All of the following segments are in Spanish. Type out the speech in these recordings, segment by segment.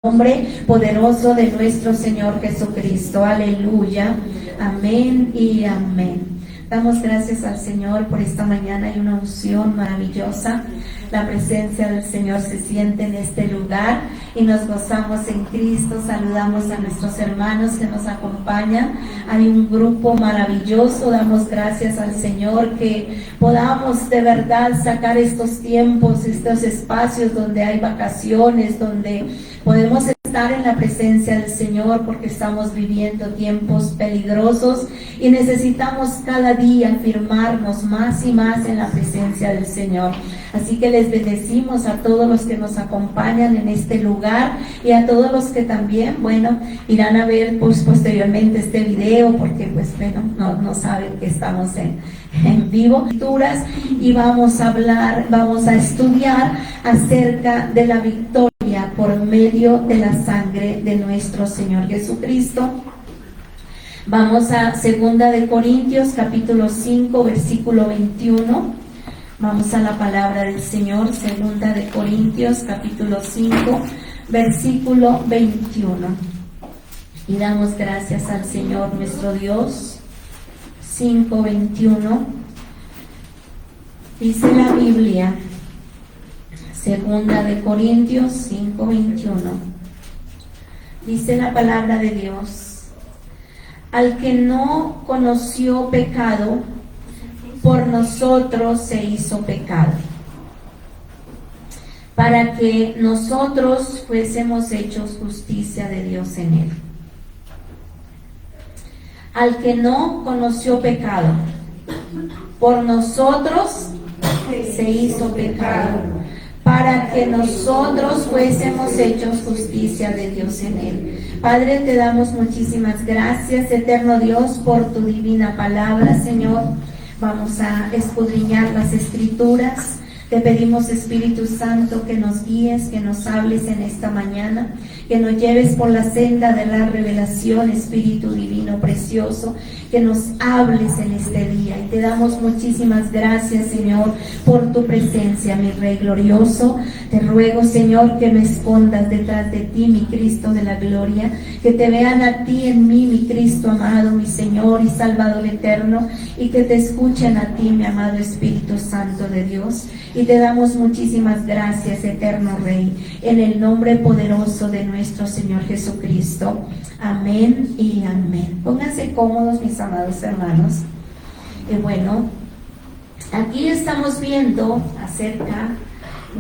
Nombre poderoso de nuestro Señor Jesucristo. Aleluya. Amén y amén. Damos gracias al Señor por esta mañana. Hay una unción maravillosa. La presencia del Señor se siente en este lugar y nos gozamos en Cristo. Saludamos a nuestros hermanos que nos acompañan. Hay un grupo maravilloso. Damos gracias al Señor que podamos de verdad sacar estos tiempos, estos espacios donde hay vacaciones, donde podemos estar en la presencia del Señor, porque estamos viviendo tiempos peligrosos y necesitamos cada día afirmarnos más y más en la presencia del Señor. Así que les bendecimos a todos los que nos acompañan en este lugar y a todos los que también, irán a ver posteriormente este video, porque no saben que estamos en vivo. Y vamos a estudiar acerca de la victoria por medio de la sangre de nuestro Señor Jesucristo. Vamos a 2 de Corintios capítulo 5 versículo 21. Vamos a la palabra del Señor. 2 de Corintios capítulo 5 versículo 21. Y damos gracias al Señor nuestro Dios. 5:21. Dice la Biblia, 2 de Corintios 5:21. Dice la palabra de Dios: al que no conoció pecado, por nosotros se hizo pecado, para que nosotros fuésemos hechos justicia de Dios en él. Al que no conoció pecado, por nosotros se hizo pecado, para que nosotros fuésemos hechos justicia de Dios en él. Padre, te damos muchísimas gracias, eterno Dios, por tu divina palabra, Señor. Vamos a escudriñar las Escrituras. Te pedimos, Espíritu Santo, que nos guíes, que nos hables en esta mañana, que nos lleves por la senda de la revelación, Espíritu Divino Precioso, que nos hables en este día. Y te damos muchísimas gracias, Señor, por tu presencia, mi Rey glorioso. Te ruego, Señor, que me escondas detrás de ti, mi Cristo de la gloria, que te vean a ti en mí, mi Cristo amado, mi Señor y Salvador eterno, y que te escuchen a ti, mi amado Espíritu Santo de Dios. Y te damos muchísimas gracias, eterno Rey, en el nombre poderoso de nuestro Señor Jesucristo. Amén y amén. Pónganse cómodos, mis amados hermanos. Aquí estamos viendo acerca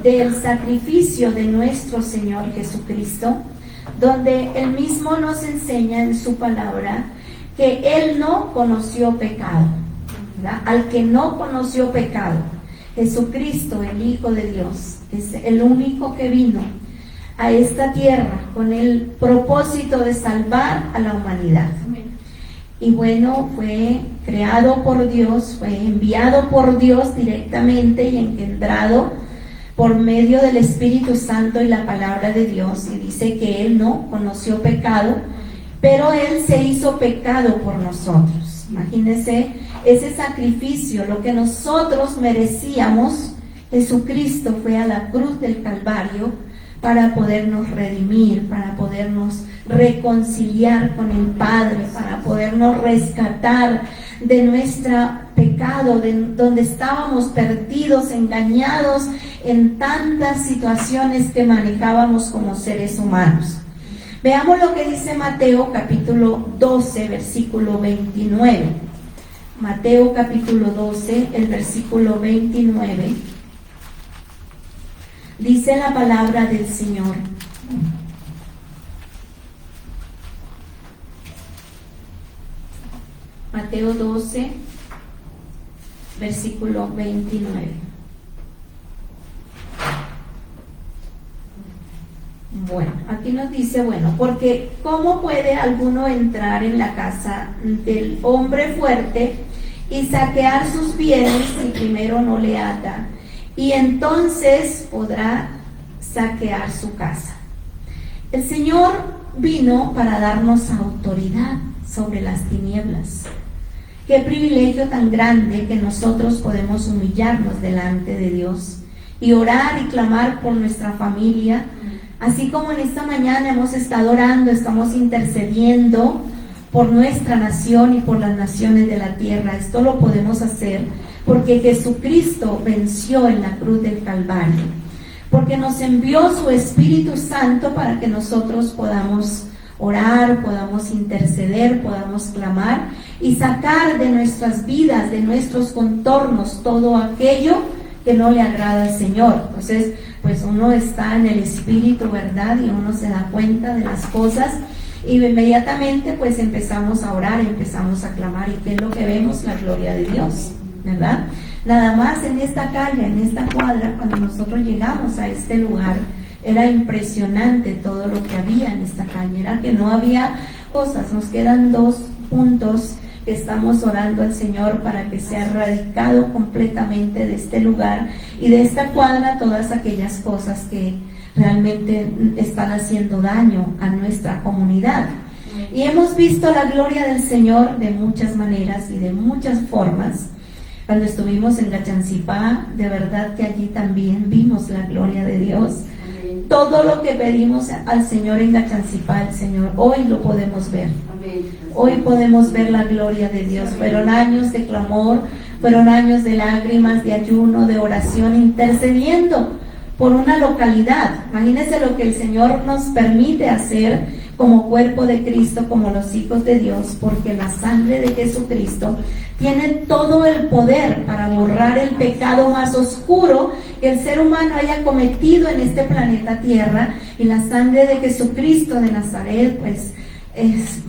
del sacrificio de nuestro Señor Jesucristo, donde Él mismo nos enseña en su palabra que Él no conoció pecado, ¿verdad? Al que no conoció pecado, Jesucristo, el Hijo de Dios, es el único que vino a esta tierra con el propósito de salvar a la humanidad. Y fue creado por Dios, fue enviado por Dios directamente y engendrado por medio del Espíritu Santo y la palabra de Dios. Y dice que Él no conoció pecado, pero Él se hizo pecado por nosotros. Imagínense ese sacrificio, lo que nosotros merecíamos. Jesucristo fue a la cruz del Calvario para podernos redimir, para podernos reconciliar con el Padre, para podernos rescatar de nuestro pecado, de donde estábamos perdidos, engañados en tantas situaciones que manejábamos como seres humanos. Veamos lo que dice Mateo capítulo 12, versículo 29. Mateo capítulo 12, el versículo 29. Dice la palabra del Señor: Mateo 12, versículo 29. Aquí nos dice, porque ¿cómo puede alguno entrar en la casa del hombre fuerte y saquear sus bienes si primero no le ata? Y entonces podrá saquear su casa. El Señor vino para darnos autoridad sobre las tinieblas. Qué privilegio tan grande que nosotros podemos humillarnos delante de Dios y orar y clamar por nuestra familia, Así como en esta mañana hemos estado orando, estamos intercediendo por nuestra nación y por las naciones de la tierra. Esto lo podemos hacer porque Jesucristo venció en la cruz del Calvario, porque nos envió su Espíritu Santo para que nosotros podamos orar, podamos interceder, podamos clamar y sacar de nuestras vidas, de nuestros contornos, todo aquello que no le agrada al Señor. Entonces, pues uno está en el Espíritu, ¿verdad? Y uno se da cuenta de las cosas y inmediatamente pues empezamos a orar, empezamos a clamar. ¿Y qué es lo que vemos? La gloria de Dios, ¿verdad? Nada más en esta calle, en esta cuadra, cuando nosotros llegamos a este lugar, era impresionante todo lo que había en esta calle. Era que no había cosas. Nos quedan 2 puntos que estamos orando al Señor para que sea erradicado completamente de este lugar y de esta cuadra todas aquellas cosas que realmente están haciendo daño a nuestra comunidad. Y hemos visto la gloria del Señor de muchas maneras y de muchas formas. Cuando estuvimos en Gachancipá, de verdad que allí también vimos la gloria de Dios. Todo lo que pedimos al Señor en Gachancipá, el Señor, hoy lo podemos ver. Hoy podemos ver la gloria de Dios. Fueron años de clamor, fueron años de lágrimas, de ayuno, de oración, intercediendo por una localidad. Imagínense lo que el Señor nos permite hacer como cuerpo de Cristo, como los hijos de Dios, porque la sangre de Jesucristo tiene todo el poder para borrar el pecado más oscuro que el ser humano haya cometido en este planeta Tierra, y la sangre de Jesucristo de Nazaret pues es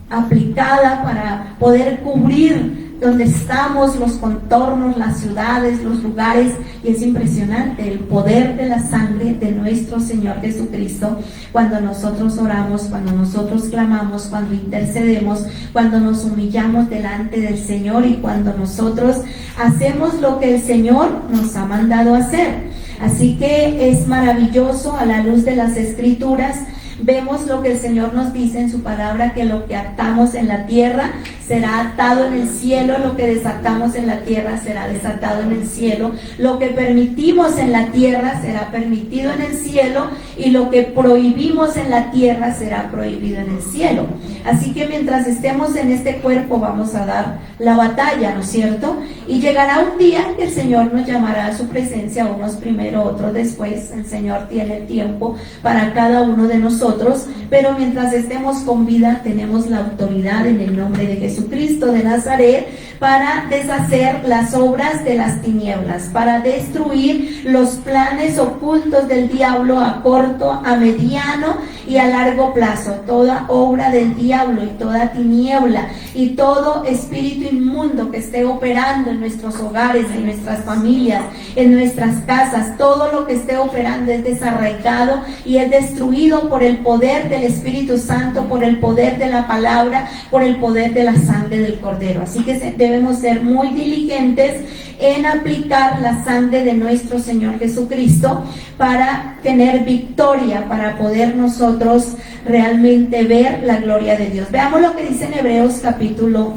aplicada para poder cubrir donde estamos, los contornos, las ciudades, los lugares, y es impresionante el poder de la sangre de nuestro Señor Jesucristo cuando nosotros oramos, cuando nosotros clamamos, cuando intercedemos, cuando nos humillamos delante del Señor y cuando nosotros hacemos lo que el Señor nos ha mandado hacer. Así que es maravilloso a la luz de las Escrituras. Vemos lo que el Señor nos dice en su palabra, que lo que atamos en la tierra será atado en el cielo, lo que desatamos en la tierra será desatado en el cielo, lo que permitimos en la tierra será permitido en el cielo, y lo que prohibimos en la tierra será prohibido en el cielo. Así que mientras estemos en este cuerpo vamos a dar la batalla, ¿no es cierto? Y llegará un día en que el Señor nos llamará a su presencia, unos primero, otros después. El Señor tiene tiempo para cada uno de nosotros, pero mientras estemos con vida tenemos la autoridad en el nombre de Jesucristo de Nazaret para deshacer las obras de las tinieblas, para destruir los planes ocultos del diablo a corto, a mediano y a largo plazo. Toda obra del diablo y toda tiniebla y todo espíritu inmundo que esté operando en nuestros hogares, en nuestras familias, en nuestras casas, todo lo que esté operando es desarraigado y es destruido por el poder del Espíritu Santo, por el poder de la palabra, por el poder de la sangre del Cordero. Así que debemos ser muy diligentes en aplicar la sangre de nuestro Señor Jesucristo para tener victoria, para poder nosotros realmente ver la gloria de Dios. Veamos lo que dice en Hebreos capítulo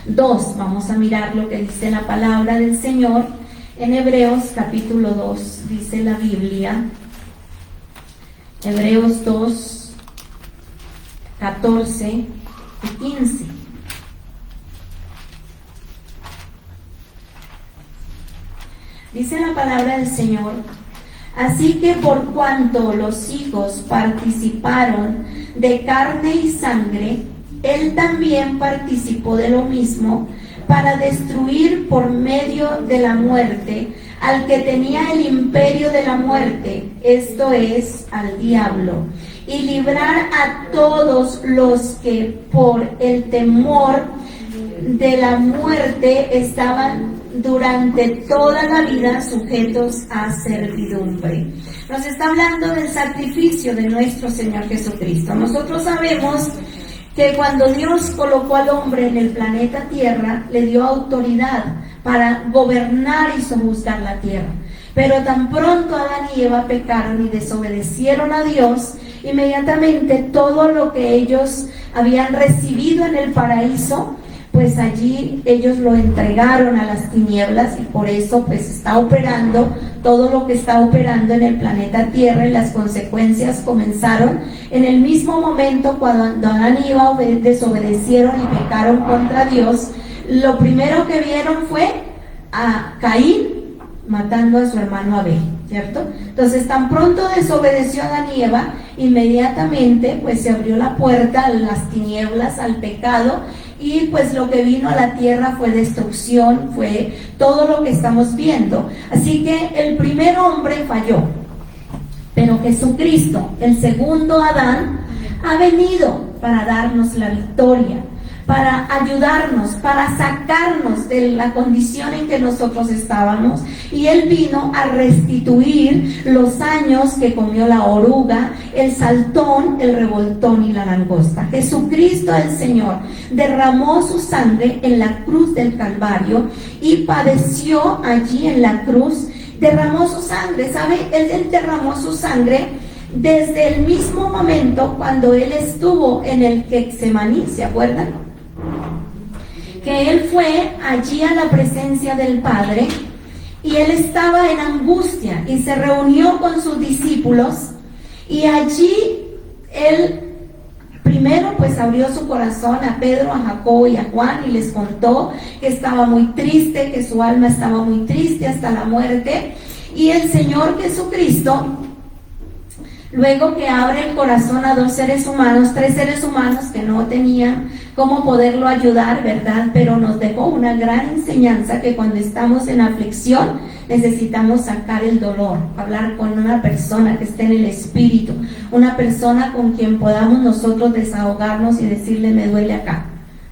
2. Vamos a mirar lo que dice la palabra del Señor. En Hebreos capítulo 2 dice la Biblia, Hebreos 2, 14 y 15. Dice la palabra del Señor: así que por cuanto los hijos participaron de carne y sangre, Él también participó de lo mismo, para destruir por medio de la muerte al que tenía el imperio de la muerte, esto es, al diablo, y librar a todos los que por el temor de la muerte estaban durante toda la vida sujetos a servidumbre. Nos está hablando del sacrificio de nuestro Señor Jesucristo. Nosotros sabemos que cuando Dios colocó al hombre en el planeta Tierra, le dio autoridad para gobernar y sojuzgar la tierra. Pero tan pronto Adán y Eva pecaron y desobedecieron a Dios, inmediatamente todo lo que ellos habían recibido en el paraíso, pues allí ellos lo entregaron a las tinieblas y por eso pues está operando todo lo que está operando en el planeta Tierra, y las consecuencias comenzaron en el mismo momento cuando Adán y Eva desobedecieron y pecaron contra Dios. Lo primero que vieron fue a Caín matando a su hermano Abel, ¿cierto? Entonces, tan pronto desobedeció Adán y Eva, inmediatamente pues se abrió la puerta a las tinieblas, al pecado, y pues lo que vino a la tierra fue destrucción, fue todo lo que estamos viendo. Así que el primer hombre falló, pero Jesucristo, el segundo Adán, ha venido para darnos la victoria, para ayudarnos, para sacarnos de la condición en que nosotros estábamos, y Él vino a restituir los años que comió la oruga, el saltón, el revoltón y la langosta. Jesucristo el Señor derramó su sangre en la cruz del Calvario y padeció allí en la cruz, derramó su sangre, ¿sabe? Él derramó su sangre desde el mismo momento cuando Él estuvo en el Getsemaní, ¿se acuerdan? Que Él fue allí a la presencia del Padre y Él estaba en angustia y se reunió con sus discípulos, y allí Él primero pues abrió su corazón a Pedro, a Jacobo y a Juan y les contó que estaba muy triste, que su alma estaba muy triste hasta la muerte. Y el Señor Jesucristo, luego que abre el corazón a tres seres humanos que no tenían cómo poderlo ayudar, ¿verdad? Pero nos dejó una gran enseñanza, que cuando estamos en aflicción necesitamos sacar el dolor, hablar con una persona que esté en el espíritu, una persona con quien podamos nosotros desahogarnos y decirle: me duele acá,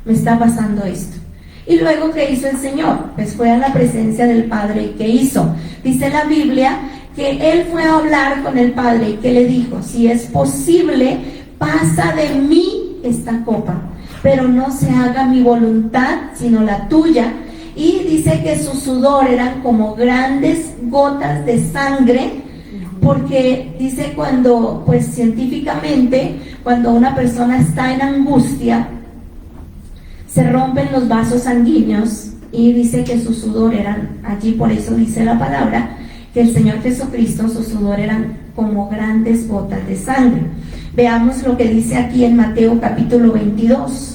me está pasando esto. Y luego, ¿qué hizo el Señor? Pues fue a la presencia del Padre. ¿Y qué hizo? Dice la Biblia que Él fue a hablar con el Padre y que le dijo: si es posible, pasa de mí esta copa, pero no se haga mi voluntad sino la tuya. Y dice que su sudor eran como grandes gotas de sangre, porque dice cuando, pues científicamente, cuando una persona está en angustia, se rompen los vasos sanguíneos, y dice que su sudor eran allí, por eso dice la palabra, que el Señor Jesucristo, su sudor eran como grandes gotas de sangre. Veamos lo que dice aquí en Mateo capítulo 22.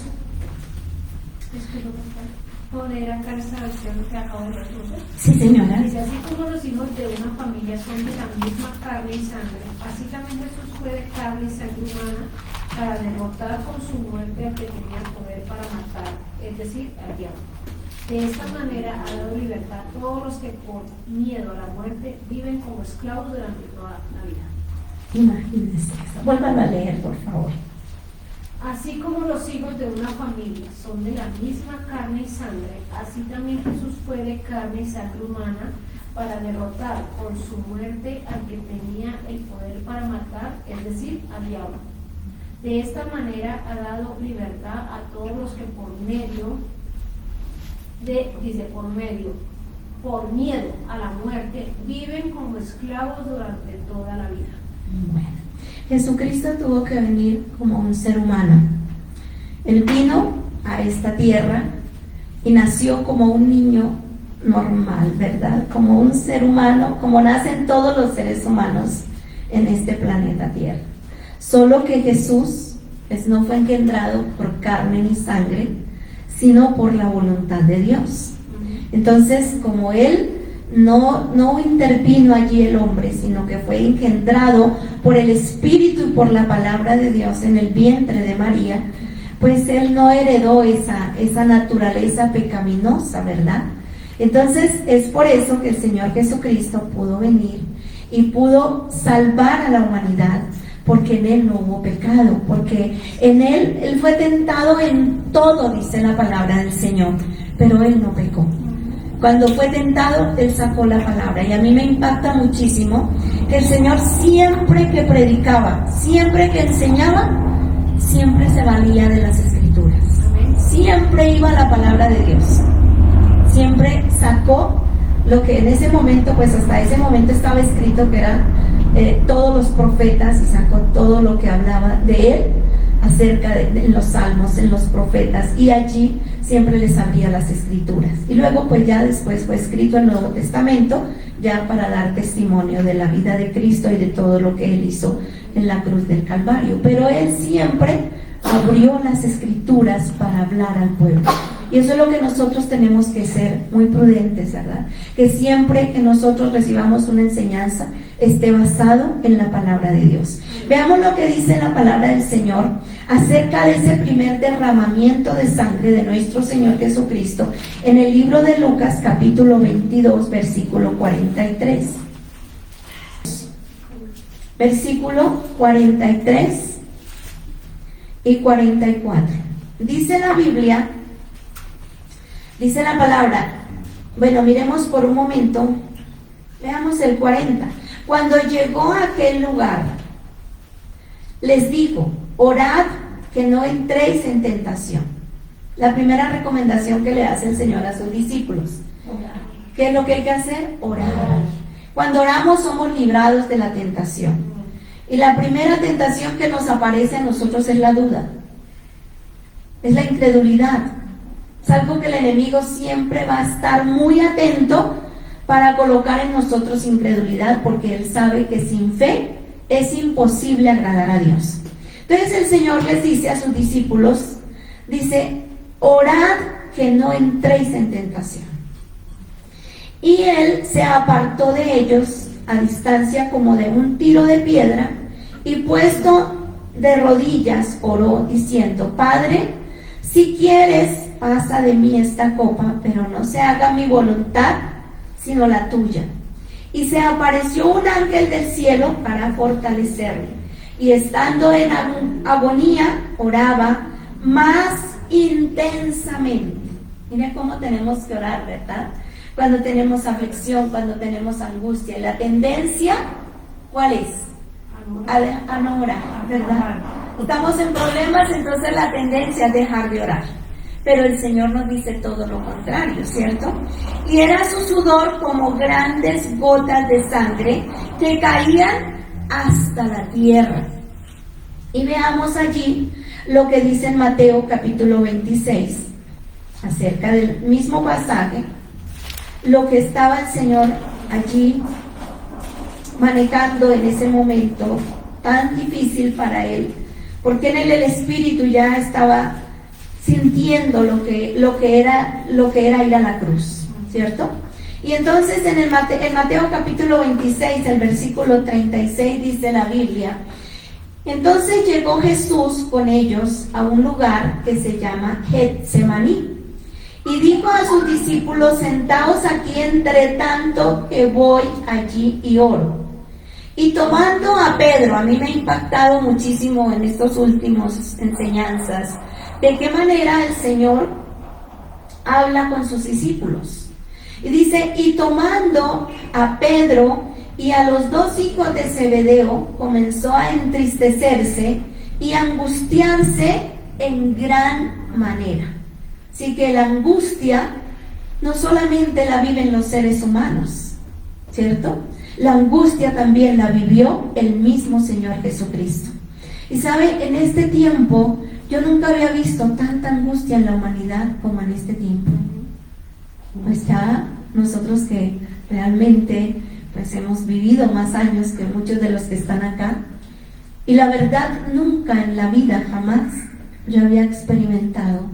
¿Poder acá esta versión que acabo de resolver? Sí, señora. Dice: así como los hijos de una familia son de la misma carne y sangre, así también Jesús fue de carne y sangre humana para derrotar con su muerte al que tenía poder para matar, es decir, al diablo. De esta manera ha dado libertad a todos los que por miedo a la muerte viven como esclavos durante toda la vida. Imagínense. Vuélvanlo a leer, por favor. Así como los hijos de una familia son de la misma carne y sangre, así también Jesús fue de carne y sangre humana para derrotar con su muerte al que tenía el poder para matar, es decir, al diablo. De esta manera ha dado libertad a todos los que por miedo a la muerte viven como esclavos durante toda la vida. Bueno, Jesucristo tuvo que venir como un ser humano. Él vino a esta tierra y nació como un niño normal, ¿verdad? Como un ser humano, como nacen todos los seres humanos en este planeta Tierra. Solo que Jesús pues, no fue engendrado por carne ni sangre, sino por la voluntad de Dios. Entonces, como Él no intervino allí el hombre, sino que fue engendrado por el Espíritu y por la palabra de Dios en el vientre de María, pues Él no heredó esa naturaleza pecaminosa, ¿verdad? Entonces, es por eso que el Señor Jesucristo pudo venir y pudo salvar a la humanidad, porque en Él no hubo pecado, porque en Él fue tentado en todo, dice la palabra del Señor, pero Él no pecó. Cuando fue tentado, Él sacó la palabra. Y a mí me impacta muchísimo que el Señor siempre que predicaba, siempre que enseñaba, siempre se valía de las Escrituras. Siempre iba a la palabra de Dios. Siempre sacó lo que en ese momento, pues hasta ese momento estaba escrito, que eran todos los profetas, y sacó todo lo que hablaba de Él acerca de los salmos, en los profetas, y allí siempre les abría las escrituras. Y luego pues ya después fue escrito el Nuevo Testamento, ya para dar testimonio de la vida de Cristo y de todo lo que Él hizo en la cruz del Calvario. Pero Él siempre abrió las escrituras para hablar al pueblo. Y eso es lo que nosotros tenemos que ser muy prudentes, ¿verdad? Que siempre que nosotros recibamos una enseñanza esté basado en la palabra de Dios. Veamos lo que dice la palabra del Señor acerca de ese primer derramamiento de sangre de nuestro Señor Jesucristo en el libro de Lucas capítulo 22 versículo 43. Versículo 43 y 44. Dice la Biblia, dice la palabra, bueno, miremos por un momento, veamos el 40. Cuando llegó a aquel lugar, les dijo, orad que no entréis en tentación. La primera recomendación que le hace el Señor a sus discípulos. ¿Qué es lo que hay que hacer? Orar. Cuando oramos somos librados de la tentación. Y la primera tentación que nos aparece a nosotros es la duda. Es la incredulidad. Es algo que el enemigo siempre va a estar muy atento para colocar en nosotros incredulidad, porque él sabe que sin fe es imposible agradar a Dios. Entonces el Señor les dice a sus discípulos, dice, orad que no entréis en tentación. Y él se apartó de ellos a distancia como de un tiro de piedra, y puesto de rodillas oró diciendo, Padre, si quieres, pasa de mí esta copa, pero no se haga mi voluntad, sino la tuya. Y se apareció un ángel del cielo para fortalecerle, y estando en agonía, oraba más intensamente. Mira cómo tenemos que orar, ¿verdad? Cuando tenemos aflicción, cuando tenemos angustia. Y la tendencia, ¿cuál es? A no orar, ¿verdad? Estamos en problemas, entonces la tendencia es dejar de orar. Pero el Señor nos dice todo lo contrario, ¿cierto? Y era su sudor como grandes gotas de sangre que caían hasta la tierra. Y veamos allí lo que dice en Mateo capítulo 26, acerca del mismo pasaje, lo que estaba el Señor allí manejando en ese momento tan difícil para él, porque en él el Espíritu ya estaba sintiendo lo que era ir a la cruz, ¿cierto? Y entonces en Mateo capítulo 26, el versículo 36 dice la Biblia, entonces llegó Jesús con ellos a un lugar que se llama Getsemaní, y dijo a sus discípulos, sentaos aquí entre tanto que voy allí y oro. Y tomando a Pedro, a mí me ha impactado muchísimo en estos últimos enseñanzas, de qué manera el Señor habla con sus discípulos. Y dice, y tomando a Pedro y a los dos hijos de Zebedeo, comenzó a entristecerse y angustiarse en gran manera. Así que la angustia no solamente la viven los seres humanos, ¿cierto? La angustia también la vivió el mismo Señor Jesucristo. Y sabe, en este tiempo yo nunca había visto tanta angustia en la humanidad como en este tiempo. Pues ya nosotros que realmente pues hemos vivido más años que muchos de los que están acá, y la verdad nunca en la vida, jamás, yo había experimentado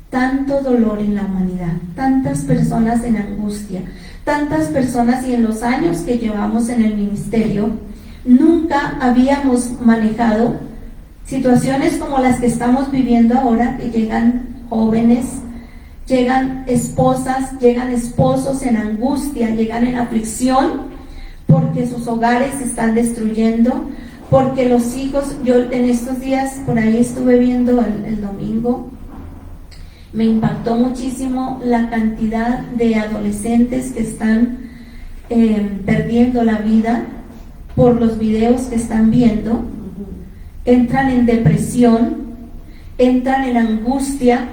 tanto dolor en la humanidad, tantas personas en angustia, tantas personas, y en los años que llevamos en el ministerio, nunca habíamos manejado situaciones como las que estamos viviendo ahora, que llegan jóvenes, llegan esposas, llegan esposos en angustia, llegan en aflicción, porque sus hogares se están destruyendo, porque los hijos, yo en estos días por ahí estuve viendo el domingo, me impactó muchísimo la cantidad de adolescentes que están perdiendo la vida por los videos que están viendo. Entran en depresión, entran en angustia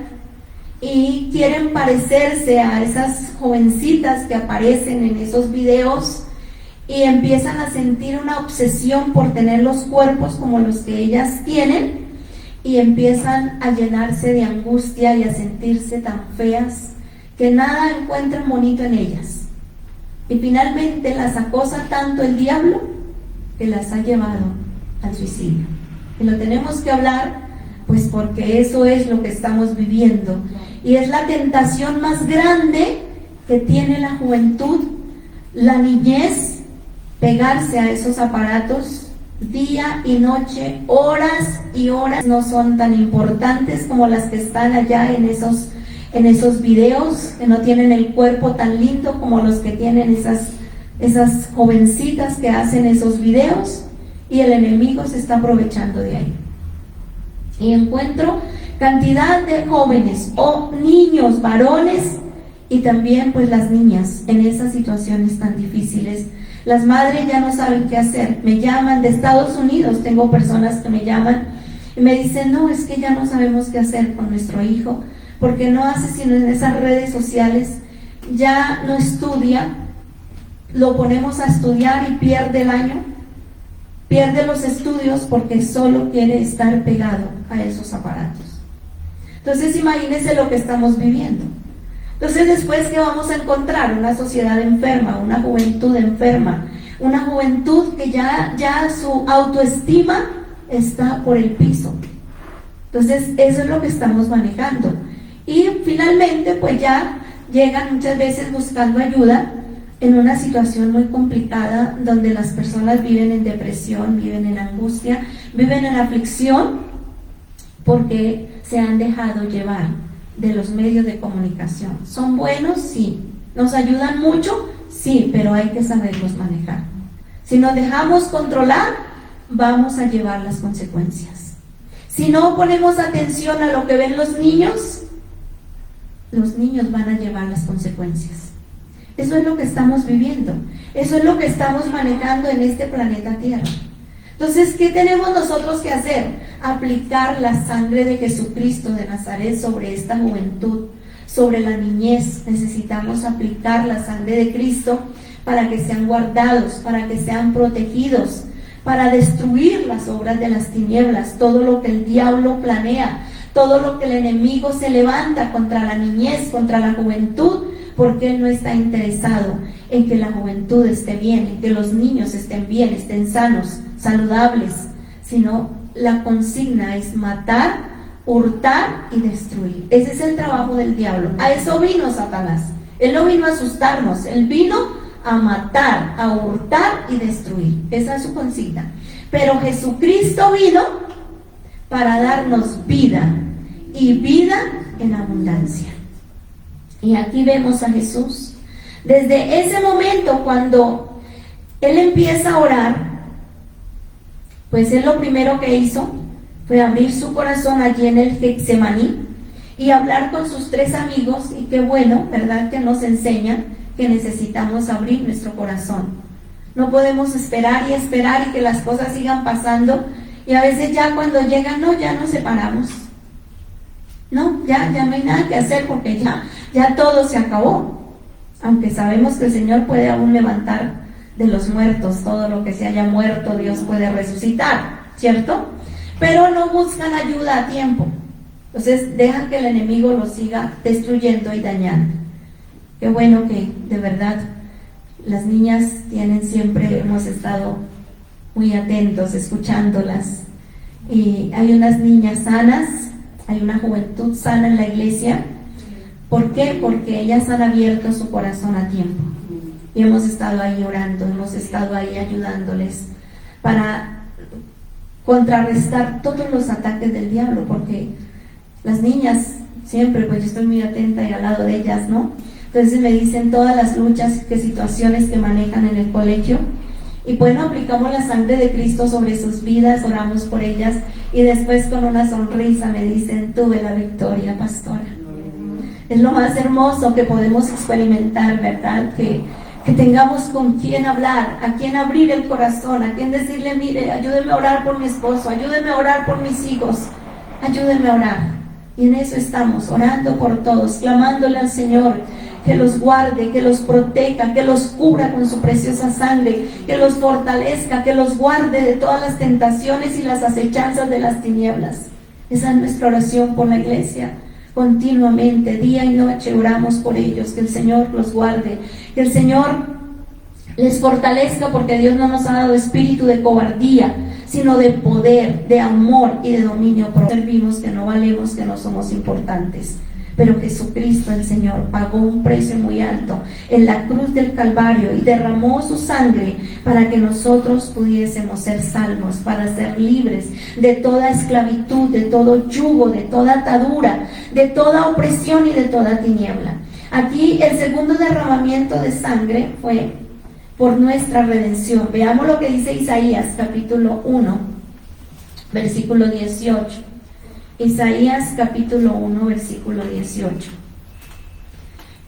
y quieren parecerse a esas jovencitas que aparecen en esos videos, y empiezan a sentir una obsesión por tener los cuerpos como los que ellas tienen, y empiezan a llenarse de angustia y a sentirse tan feas que nada encuentran bonito en ellas. Y finalmente las acosa tanto el diablo que las ha llevado al suicidio. Y lo tenemos que hablar, pues porque eso es lo que estamos viviendo. Y es la tentación más grande que tiene la juventud, la niñez, pegarse a esos aparatos día y noche, horas y horas. No son tan importantes como las que están allá en esos videos, que no tienen el cuerpo tan lindo como los que tienen esas jovencitas que hacen esos videos, y el enemigo se está aprovechando de ahí. Y encuentro cantidad de jóvenes o niños, varones, y también pues las niñas en esas situaciones tan difíciles. Las madres ya no saben qué hacer. Me llaman de Estados Unidos, tengo personas que me llaman y me dicen, no, es que ya no sabemos qué hacer con nuestro hijo, porque no hace sino en esas redes sociales, ya no estudia, lo ponemos a estudiar y pierde el año, pierde los estudios porque solo quiere estar pegado a esos aparatos. Entonces imagínense lo que estamos viviendo. Entonces después, ¿qué vamos a encontrar? Una sociedad enferma, una juventud enferma, una juventud que ya su autoestima está por el piso. Entonces eso es lo que estamos manejando. Y finalmente pues ya llegan muchas veces buscando ayuda en una situación muy complicada, donde las personas viven en depresión, viven en angustia, viven en aflicción, porque se han dejado llevar de los medios de comunicación. ¿Son buenos? Sí. ¿Nos ayudan mucho? Sí, pero hay que saberlos manejar. Si nos dejamos controlar, vamos a llevar las consecuencias. Si no ponemos atención a lo que ven los niños van a llevar las consecuencias. Eso es lo que estamos viviendo. Eso es lo que estamos manejando en este planeta Tierra. Entonces, ¿qué tenemos nosotros que hacer? Aplicar la sangre de Jesucristo de Nazaret sobre esta juventud, sobre la niñez. Necesitamos aplicar la sangre de Cristo para que sean guardados, para que sean protegidos, para destruir las obras de las tinieblas, todo lo que el diablo planea, todo lo que el enemigo se levanta contra la niñez, contra la juventud, porque él no está interesado en que la juventud esté bien, en que los niños estén bien, estén sanos, saludables, sino la consigna es matar, hurtar y destruir. Ese es el trabajo del diablo. A eso vino Satanás. Él no vino a asustarnos, él vino a matar, a hurtar y destruir. Esa es su consigna. Pero Jesucristo vino para darnos vida, y vida en abundancia. Y aquí vemos a Jesús. Desde ese momento, cuando él empieza a orar, pues él lo primero que hizo fue abrir su corazón allí en el Getsemaní y hablar con sus 3 amigos. Y qué bueno, ¿verdad?, que nos enseña que necesitamos abrir nuestro corazón. No podemos esperar y que las cosas sigan pasando, y a veces ya cuando llegan, no, ya nos separamos. No, ya no hay nada que hacer, porque ya todo se acabó. Aunque sabemos que el Señor puede aún levantar de los muertos, todo lo que se haya muerto, Dios puede resucitar, ¿cierto? Pero no buscan ayuda a tiempo. Entonces dejan que el enemigo los siga destruyendo y dañando. Qué bueno que de verdad las niñas hemos estado muy atentos, escuchándolas. Y hay unas niñas sanas, hay una juventud sana en la iglesia. ¿Por qué? Porque ellas han abierto su corazón a tiempo. Y hemos estado ahí orando, hemos estado ahí ayudándoles para contrarrestar todos los ataques del diablo, porque las niñas siempre, pues yo estoy muy atenta y al lado de ellas, ¿no? Entonces me dicen todas las luchas, qué situaciones que manejan en el colegio. Y bueno, aplicamos la sangre de Cristo sobre sus vidas, oramos por ellas, y después con una sonrisa me dicen, tuve la victoria, pastora. Es lo más hermoso que podemos experimentar, ¿verdad? Que tengamos con quién hablar, a quién abrir el corazón, a quién decirle, mire, ayúdeme a orar por mi esposo, ayúdeme a orar por mis hijos, ayúdeme a orar. Y en eso estamos, orando por todos, clamándole al Señor que los guarde, que los proteja, que los cubra con su preciosa sangre, que los fortalezca, que los guarde de todas las tentaciones y las acechanzas de las tinieblas. Esa es nuestra oración por la iglesia. Continuamente, día y noche oramos por ellos, que el Señor los guarde, que el Señor les fortalezca, porque Dios no nos ha dado espíritu de cobardía, sino de poder, de amor y de dominio propio. Servimos que no valemos, que no somos importantes, pero Jesucristo el Señor pagó un precio muy alto en la cruz del Calvario y derramó su sangre para que nosotros pudiésemos ser salvos, para ser libres de toda esclavitud, de todo yugo, de toda atadura, de toda opresión y de toda tiniebla. Aquí el segundo derramamiento de sangre fue por nuestra redención. Veamos lo que dice Isaías capítulo 1, versículo 18. Isaías capítulo 1, versículo 18.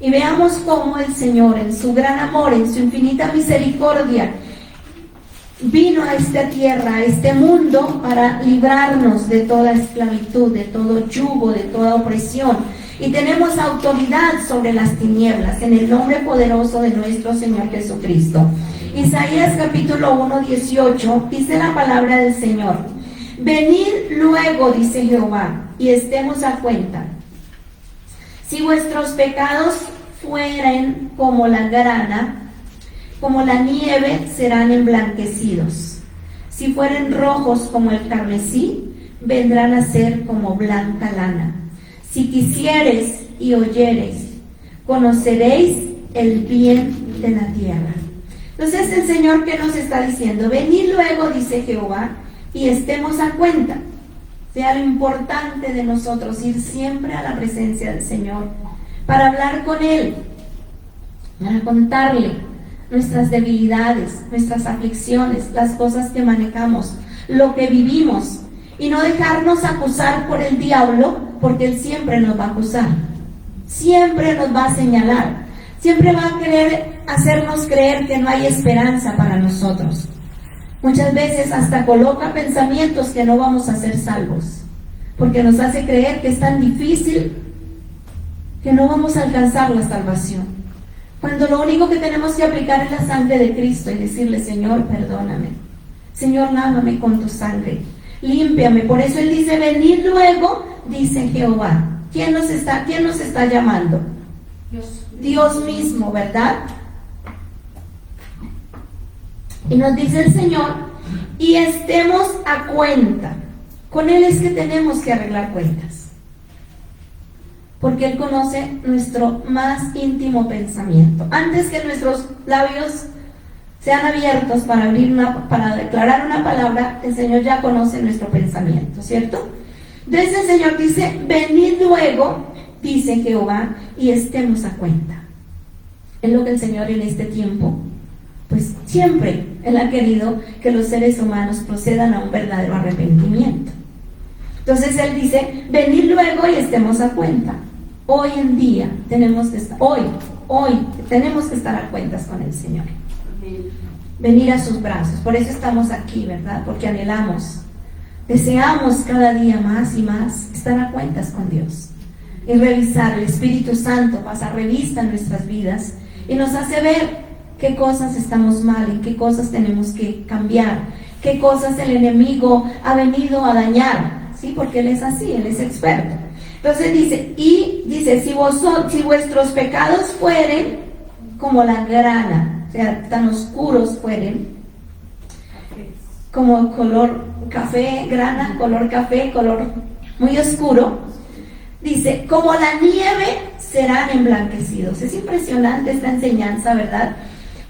Y veamos cómo el Señor, en su gran amor, en su infinita misericordia, vino a esta tierra, a este mundo, para librarnos de toda esclavitud, de todo yugo, de toda opresión. Y tenemos autoridad sobre las tinieblas, en el nombre poderoso de nuestro Señor Jesucristo. Isaías capítulo 1, 18, dice la palabra del Señor: venid luego, dice Jehová, y estemos a cuenta. Si vuestros pecados fueren como la grana, como la nieve, serán emblanquecidos. Si fueren rojos como el carmesí, vendrán a ser como blanca lana. Si quisiereis y oyereis, conoceréis el bien de la tierra. Entonces el Señor, ¿qué nos está diciendo? Venid luego, dice Jehová, y estemos a cuenta. Sea lo importante de nosotros ir siempre a la presencia del Señor para hablar con Él, para contarle nuestras debilidades, nuestras aflicciones, las cosas que manejamos, lo que vivimos, y no dejarnos acusar por el diablo, porque él siempre nos va a acusar, siempre nos va a señalar, siempre va a querer hacernos creer que no hay esperanza para nosotros. Muchas veces hasta coloca pensamientos que no vamos a ser salvos, porque nos hace creer que es tan difícil que no vamos a alcanzar la salvación, cuando lo único que tenemos que aplicar es la sangre de Cristo y decirle: Señor, perdóname, Señor, lávame con tu sangre, límpiame. Por eso Él dice: venid luego, dice Jehová. ¿Quién nos está llamando? Dios mismo, ¿verdad? Y nos dice el Señor: y estemos a cuenta. Con Él es que tenemos que arreglar cuentas, porque Él conoce nuestro más íntimo pensamiento. Antes que nuestros labios sean abiertos para declarar una palabra, el Señor ya conoce nuestro pensamiento, ¿cierto? Entonces el Señor dice: venid luego, dice Jehová, y estemos a cuenta. Es lo que el Señor en este tiempo, pues siempre Él ha querido que los seres humanos procedan a un verdadero arrepentimiento. Entonces Él dice: venid luego y estemos a cuenta. Hoy en día tenemos que estar, hoy tenemos que estar a cuentas con el Señor. Venir a sus brazos. Por eso estamos aquí, ¿verdad? Porque anhelamos, deseamos cada día más y más estar a cuentas con Dios y revisar. El Espíritu Santo pasa revista en nuestras vidas y nos hace ver qué cosas estamos mal, en qué cosas tenemos que cambiar, qué cosas el enemigo ha venido a dañar, ¿sí? Porque Él es así, Él es experto. Entonces dice, si vuestros pecados fueren como la grana, o sea, tan oscuros fueren, como color café, grana, color muy oscuro, dice, como la nieve serán emblanquecidos. Es impresionante esta enseñanza, ¿verdad?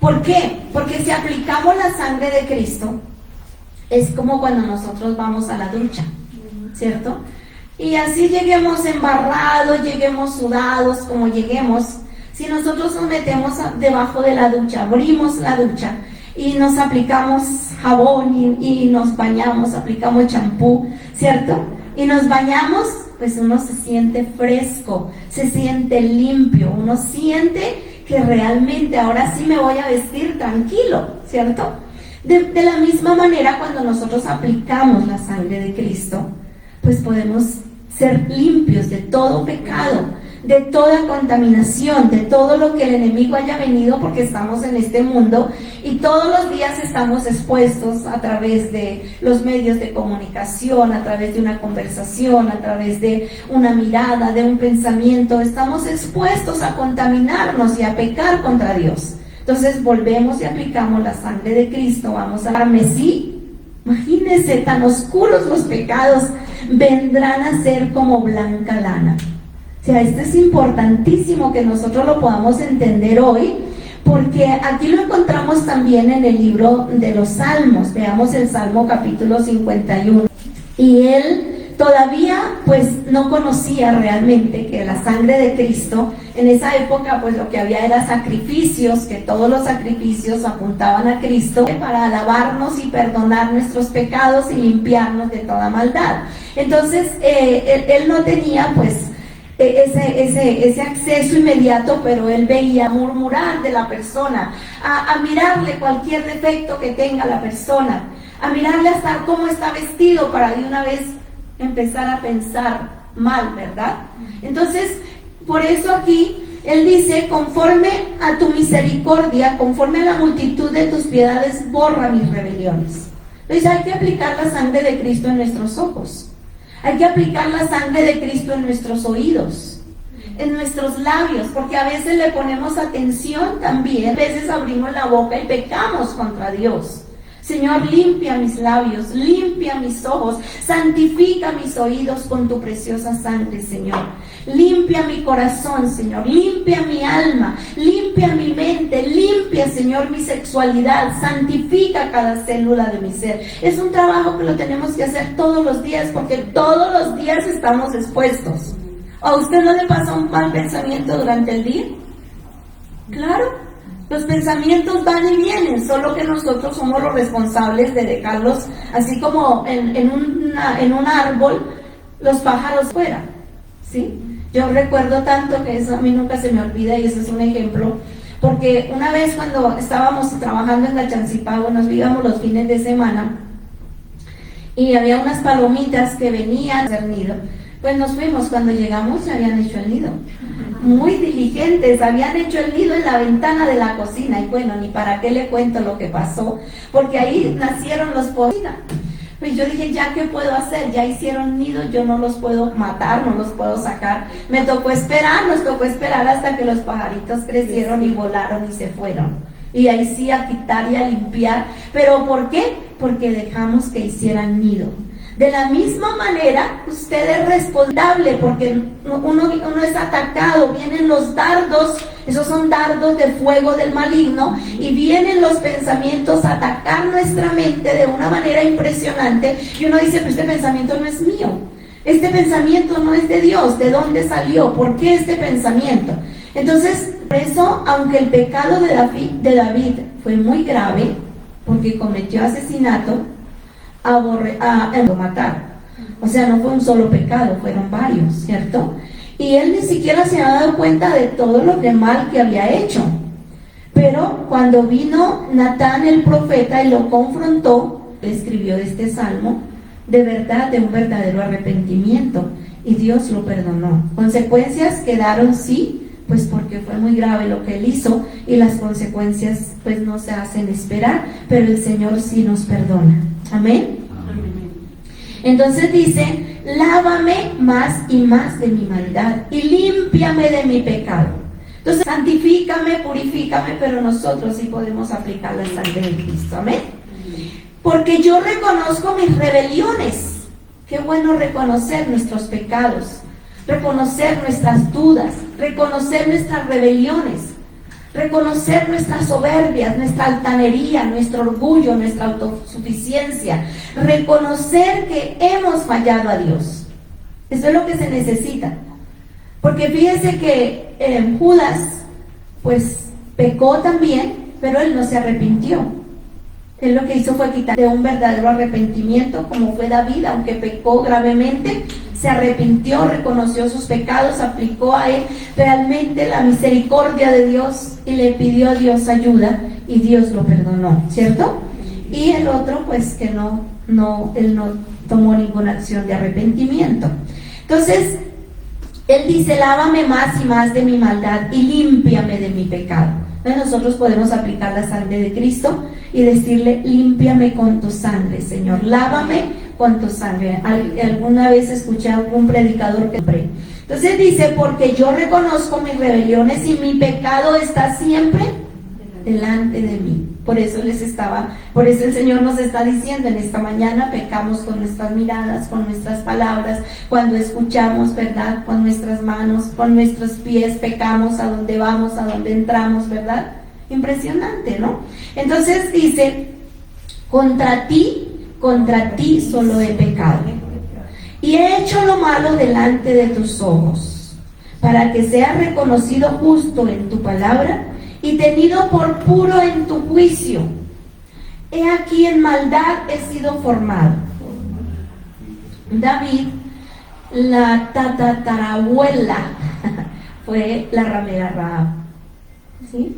¿Por qué? Porque si aplicamos la sangre de Cristo, es como cuando nosotros vamos a la ducha, ¿cierto? Y así lleguemos embarrados, lleguemos sudados, como lleguemos, si nosotros nos metemos debajo de la ducha, abrimos la ducha y nos aplicamos jabón y nos bañamos, aplicamos champú, ¿cierto? Y nos bañamos, pues uno se siente fresco, se siente limpio, uno siente que realmente ahora sí me voy a vestir tranquilo, ¿cierto? De la misma manera, cuando nosotros aplicamos la sangre de Cristo, pues podemos ser limpios de todo pecado, de toda contaminación, de todo lo que el enemigo haya venido, porque estamos en este mundo y todos los días estamos expuestos a través de los medios de comunicación, a través de una conversación, a través de una mirada, de un pensamiento. Estamos expuestos a contaminarnos y a pecar contra Dios. Entonces volvemos y aplicamos la sangre de Cristo. Vamos a carmesí. Imagínense, tan oscuros los pecados, vendrán a ser como blanca lana. O sea, esto es importantísimo que nosotros lo podamos entender hoy, porque aquí lo encontramos también en el libro de los Salmos. Veamos el Salmo capítulo 51. Y él todavía pues no conocía realmente que la sangre de Cristo, en esa época pues lo que había era sacrificios, que todos los sacrificios apuntaban a Cristo para alabarnos y perdonar nuestros pecados y limpiarnos de toda maldad. Entonces él no tenía pues ese acceso inmediato, pero él veía murmurar de la persona, a mirarle cualquier defecto que tenga la persona, a mirarle hasta cómo está vestido, para de una vez empezar a pensar mal, ¿verdad? Entonces, por eso aquí él dice: conforme a tu misericordia, conforme a la multitud de tus piedades, borra mis rebeliones. Entonces hay que aplicar la sangre de Cristo en nuestros ojos. Hay que aplicar la sangre de Cristo en nuestros oídos, en nuestros labios, porque a veces le ponemos atención también. A veces abrimos la boca y pecamos contra Dios. Señor, limpia mis labios, limpia mis ojos, santifica mis oídos con tu preciosa sangre, Señor. Limpia mi corazón, Señor, limpia mi alma, limpia mi mente, limpia, Señor, mi sexualidad, santifica cada célula de mi ser. Es un trabajo que lo tenemos que hacer todos los días, porque todos los días estamos expuestos. ¿A usted no le pasa un mal pensamiento durante el día? Claro. Los pensamientos van y vienen, solo que nosotros somos los responsables de dejarlos, así como en un árbol, los pájaros fuera, ¿sí? Yo recuerdo tanto que eso a mí nunca se me olvida, y eso es un ejemplo, porque una vez cuando estábamos trabajando en Gachancipago, nos íbamos los fines de semana, y había unas palomitas que venían a hacer nido. Pues nos fuimos, cuando llegamos ya habían hecho el nido. Muy diligentes, habían hecho el nido en la ventana de la cocina. Y bueno, ni para qué le cuento lo que pasó, porque ahí nacieron los pollitos. Pues yo dije, ¿ya qué puedo hacer? Ya hicieron nido, yo no los puedo matar, no los puedo sacar. Me tocó esperar, nos tocó esperar hasta que los pajaritos crecieron y volaron y se fueron. Y ahí sí a quitar y a limpiar. ¿Pero por qué? Porque dejamos que hicieran nido. De la misma manera, usted es responsable, porque uno es atacado, vienen los dardos, esos son dardos de fuego del maligno, y vienen los pensamientos a atacar nuestra mente de una manera impresionante, y uno dice, pero este pensamiento no es mío, este pensamiento no es de Dios, ¿de dónde salió? ¿Por qué este pensamiento? Entonces, por eso, aunque el pecado de David fue muy grave, porque cometió asesinato, a matar, o sea, no fue un solo pecado, fueron varios, ¿cierto? Y él ni siquiera se había dado cuenta de todo lo que mal que había hecho. Pero cuando vino Natán el profeta y lo confrontó, escribió este salmo, de verdad, de un verdadero arrepentimiento, y Dios lo perdonó. Consecuencias quedaron, sí, pues porque fue muy grave lo que él hizo, y las consecuencias pues no se hacen esperar, pero el Señor sí nos perdona. Amén. Entonces dice: lávame más y más de mi maldad y límpiame de mi pecado. Entonces, santifícame, purifícame, pero nosotros sí podemos aplicar la sangre de Cristo. Amén. Porque yo reconozco mis rebeliones. Qué bueno reconocer nuestros pecados, reconocer nuestras dudas, reconocer nuestras rebeliones, reconocer nuestras soberbias, nuestra altanería, nuestro orgullo, nuestra autosuficiencia, reconocer que hemos fallado a Dios. Eso es lo que se necesita, porque fíjense que Judas pues pecó también, pero él no se arrepintió. Él lo que hizo fue quitar de un verdadero arrepentimiento, como fue David, aunque pecó gravemente, se arrepintió, reconoció sus pecados, aplicó a él realmente la misericordia de Dios y le pidió a Dios ayuda, y Dios lo perdonó, ¿cierto? Y el otro pues que él no tomó ninguna acción de arrepentimiento. Entonces Él dice, lávame más y más de mi maldad y límpiame de mi pecado. Entonces nosotros podemos aplicar la sangre de Cristo y decirle, límpiame con tu sangre, Señor, lávame con tu sangre. Alguna vez escuché a algún predicador que... Entonces dice, porque yo reconozco mis rebeliones y mi pecado está siempre delante de mí. Por eso el Señor nos está diciendo en esta mañana, pecamos con nuestras miradas, con nuestras palabras, cuando escuchamos, ¿verdad? Con nuestras manos, con nuestros pies, pecamos a donde vamos, a donde entramos, ¿verdad? Impresionante, ¿no? Entonces dice, contra ti solo he pecado, y he hecho lo malo delante de tus ojos, para que sea reconocido justo en tu palabra y tenido por puro en tu juicio. He aquí en maldad he sido formado. David, la tatarabuela, fue la ramera Rahab, ¿sí?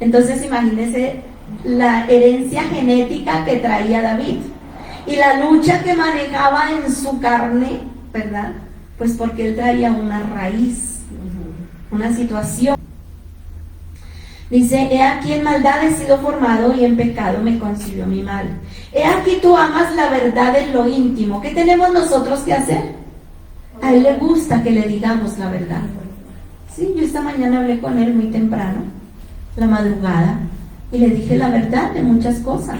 Entonces imagínense la herencia genética que traía David y la lucha que manejaba en su carne, ¿verdad? Pues porque él traía una raíz, una situación. Dice, he aquí en maldad he sido formado y en pecado me concibió mi mal. He aquí tú amas la verdad en lo íntimo. ¿Qué tenemos nosotros que hacer? A él le gusta que le digamos la verdad. Sí, yo esta mañana hablé con él muy temprano, la madrugada, y le dije la verdad de muchas cosas.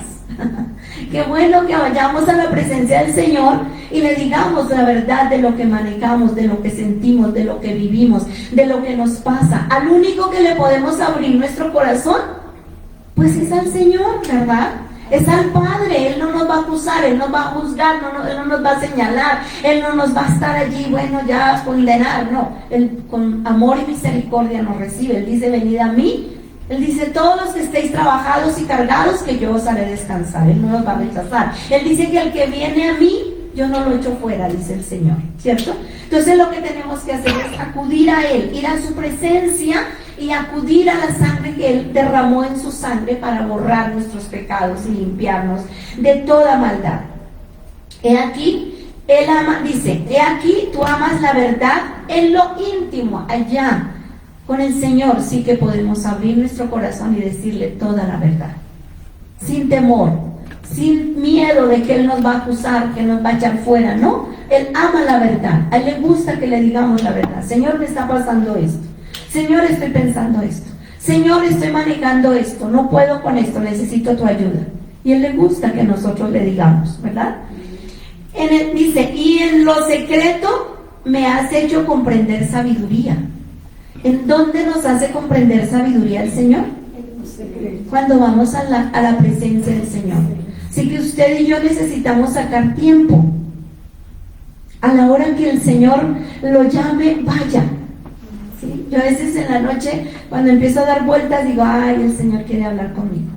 Qué bueno que vayamos a la presencia del Señor y le digamos la verdad de lo que manejamos, de lo que sentimos, de lo que vivimos, de lo que nos pasa. Al único que le podemos abrir nuestro corazón, pues es al Señor, ¿verdad? Es al Padre. Él no nos va a acusar, Él nos va a juzgar, Él no nos va a señalar, Él no nos va a estar allí, bueno, ya a condenar, no. Él con amor y misericordia nos recibe. Él dice, venid a mí. Él dice, todos los que estéis trabajados y cargados, que yo os haré descansar. Él no nos va a rechazar. Él dice que el que viene a mí, yo no lo echo fuera, dice el Señor, ¿cierto? Entonces lo que tenemos que hacer es acudir a Él, ir a su presencia y acudir a la sangre que Él derramó en su sangre para borrar nuestros pecados y limpiarnos de toda maldad. He aquí, Él ama, dice, he aquí tú amas la verdad en lo íntimo, allá. Con el Señor sí que podemos abrir nuestro corazón y decirle toda la verdad, sin temor, sin miedo de que Él nos va a acusar, que nos va a echar fuera, no. Él ama la verdad, a Él le gusta que le digamos la verdad. Señor, me está pasando esto, Señor, estoy pensando esto, Señor, estoy manejando esto, no puedo con esto, necesito tu ayuda. Y a Él le gusta que nosotros le digamos, ¿verdad? Dice, y en lo secreto me has hecho comprender sabiduría. ¿En dónde nos hace comprender sabiduría el Señor? Cuando vamos a la presencia del Señor. Así que usted y yo necesitamos sacar tiempo. A la hora que el Señor lo llame, vaya. ¿Sí? Yo a veces en la noche, cuando empiezo a dar vueltas, digo, ay, el Señor quiere hablar conmigo.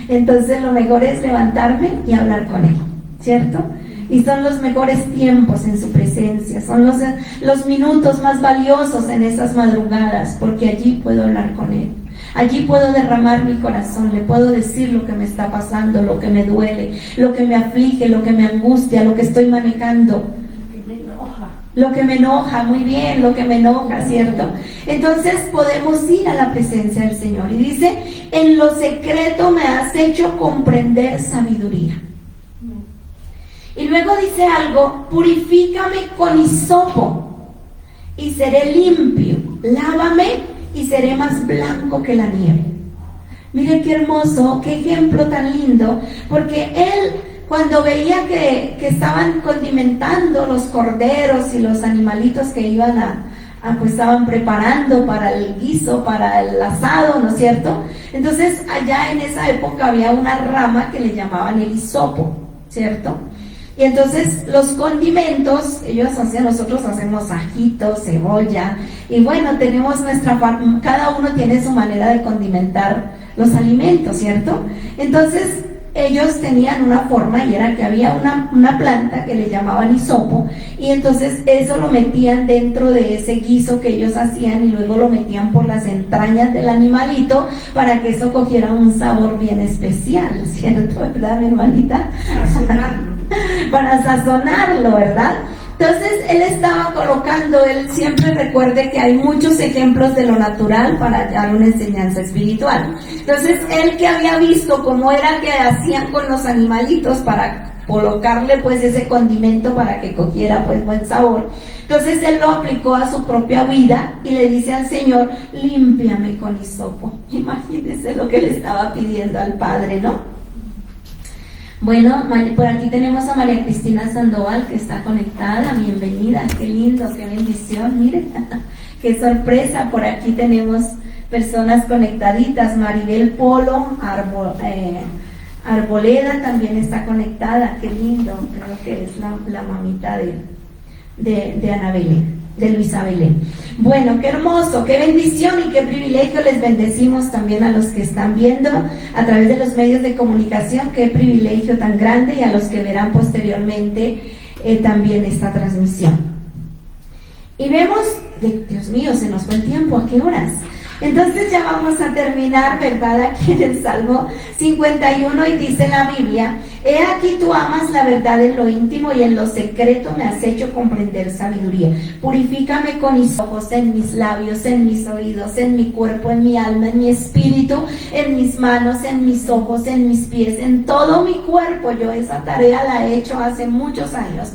Entonces lo mejor es levantarme y hablar con Él, ¿cierto? Y son los mejores tiempos en su presencia, son los minutos más valiosos en esas madrugadas, porque allí puedo hablar con Él, allí puedo derramar mi corazón, le puedo decir lo que me está pasando, lo que me duele, lo que me aflige, lo que me angustia, lo que estoy manejando, lo que me enoja, muy bien, lo que me enoja, ¿cierto? Entonces podemos ir a la presencia del Señor y dice, en lo secreto me has hecho comprender sabiduría. Y luego dice algo, purifícame con hisopo y seré limpio, lávame y seré más blanco que la nieve. Mire qué hermoso, qué ejemplo tan lindo, porque él cuando veía que estaban condimentando los corderos y los animalitos que iban pues estaban preparando para el guiso, para el asado, ¿no es cierto? Entonces allá en esa época había una rama que le llamaban el hisopo, ¿cierto? Y entonces los condimentos, nosotros hacemos ajito, cebolla, y bueno, tenemos cada uno tiene su manera de condimentar los alimentos, ¿cierto? Entonces ellos tenían una forma y era que había una planta que le llamaban hisopo, y entonces eso lo metían dentro de ese guiso que ellos hacían y luego lo metían por las entrañas del animalito para que eso cogiera un sabor bien especial, ¿cierto? ¿Verdad, mi hermanita? Para sazonarlo, ¿verdad? Entonces él estaba colocando, él siempre recuerde que hay muchos ejemplos de lo natural para dar una enseñanza espiritual. Entonces él que había visto cómo era que hacían con los animalitos para colocarle pues ese condimento para que cogiera pues buen sabor, entonces él lo aplicó a su propia vida y le dice al Señor: límpiame con hisopo. Imagínense lo que le estaba pidiendo al Padre, ¿no? Bueno, por aquí tenemos a María Cristina Sandoval, que está conectada. Bienvenida, qué lindo, qué bendición, miren, qué sorpresa. Por aquí tenemos personas conectaditas. Maribel Polo Arboleda también está conectada, qué lindo, creo que es la mamita de Ana Belén, de Luisa Belén. Bueno, qué hermoso, qué bendición y qué privilegio. Les bendecimos también a los que están viendo a través de los medios de comunicación, qué privilegio tan grande, y a los que verán posteriormente también esta transmisión. Y vemos, Dios mío, se nos fue el tiempo, ¿a qué horas? Entonces ya vamos a terminar, ¿verdad? Aquí en el Salmo 51, y dice la Biblia: he aquí tú amas la verdad en lo íntimo, y en lo secreto me has hecho comprender sabiduría. Purifícame con mis ojos, en mis labios, en mis oídos, en mi cuerpo, en mi alma, en mi espíritu, en mis manos, en mis ojos, en mis pies, en todo mi cuerpo. Yo esa tarea la he hecho hace muchos años.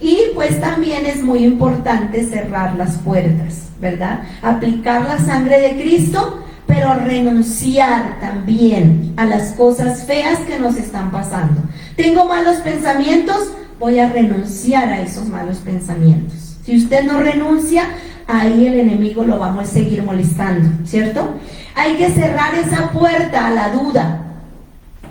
Y pues también es muy importante cerrar las puertas, ¿verdad? Aplicar la sangre de Cristo, pero renunciar también a las cosas feas que nos están pasando. Tengo malos pensamientos, voy a renunciar a esos malos pensamientos. Si usted no renuncia, ahí el enemigo lo va a seguir molestando, ¿cierto? Hay que cerrar esa puerta a la duda.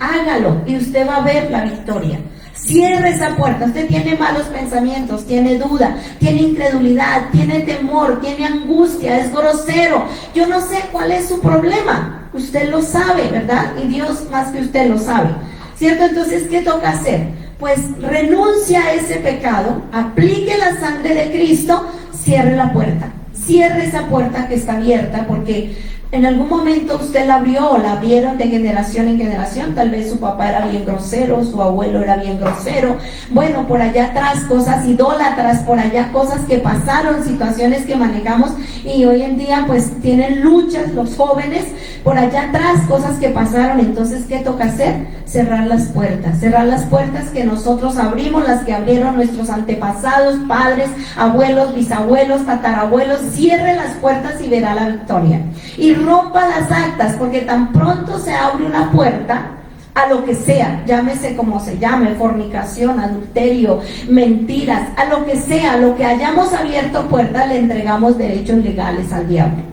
Hágalo y usted va a ver la victoria. Cierre esa puerta. Usted tiene malos pensamientos, tiene duda, tiene incredulidad, tiene temor, tiene angustia, es grosero. Yo no sé cuál es su problema. Usted lo sabe, ¿verdad? Y Dios más que usted lo sabe, ¿cierto? Entonces, ¿qué toca hacer? Pues renuncia a ese pecado, aplique la sangre de Cristo, cierre la puerta. Cierre esa puerta que está abierta, porque en algún momento usted la abrió o la abrieron de generación en generación. Tal vez su papá era bien grosero, su abuelo era bien grosero. Bueno, por allá atrás cosas idólatras, por allá cosas que pasaron, situaciones que manejamos, y hoy en día pues tienen luchas los jóvenes, por allá atrás cosas que pasaron. Entonces, ¿qué toca hacer? Cerrar las puertas que nosotros abrimos, las que abrieron nuestros antepasados, padres, abuelos, bisabuelos, tatarabuelos. Cierre las puertas y verá la victoria. Y rompa las actas, porque tan pronto se abre una puerta a lo que sea, llámese como se llame, fornicación, adulterio, mentiras, a lo que sea, a lo que hayamos abierto puerta, le entregamos derechos legales al diablo.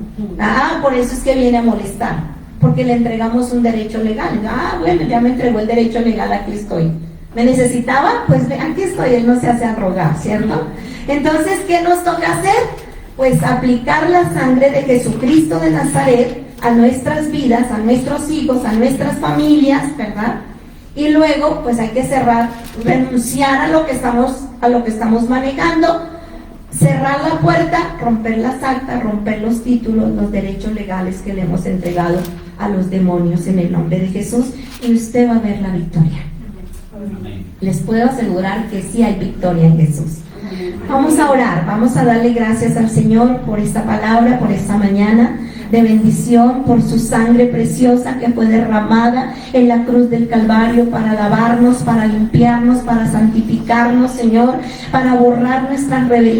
Por eso es que viene a molestar, porque le entregamos un derecho legal. Bueno, ya me entregó el derecho legal, aquí estoy. ¿Me necesitaba? Pues aquí estoy. Él no se hace a rogar, ¿cierto? Entonces, ¿qué nos toca hacer? Pues aplicar la sangre de Jesucristo de Nazaret a nuestras vidas, a nuestros hijos, a nuestras familias, ¿verdad? Y luego pues hay que cerrar, renunciar a lo que estamos manejando, cerrar la puerta, romper las actas, romper los títulos, los derechos legales que le hemos entregado a los demonios en el nombre de Jesús, y usted va a ver la victoria. Les puedo asegurar que sí hay victoria en Jesús. Vamos a orar, vamos a darle gracias al Señor por esta palabra, por esta mañana de bendición, por su sangre preciosa que fue derramada en la cruz del Calvario para lavarnos, para limpiarnos, para santificarnos, Señor, para borrar nuestras rebeliones.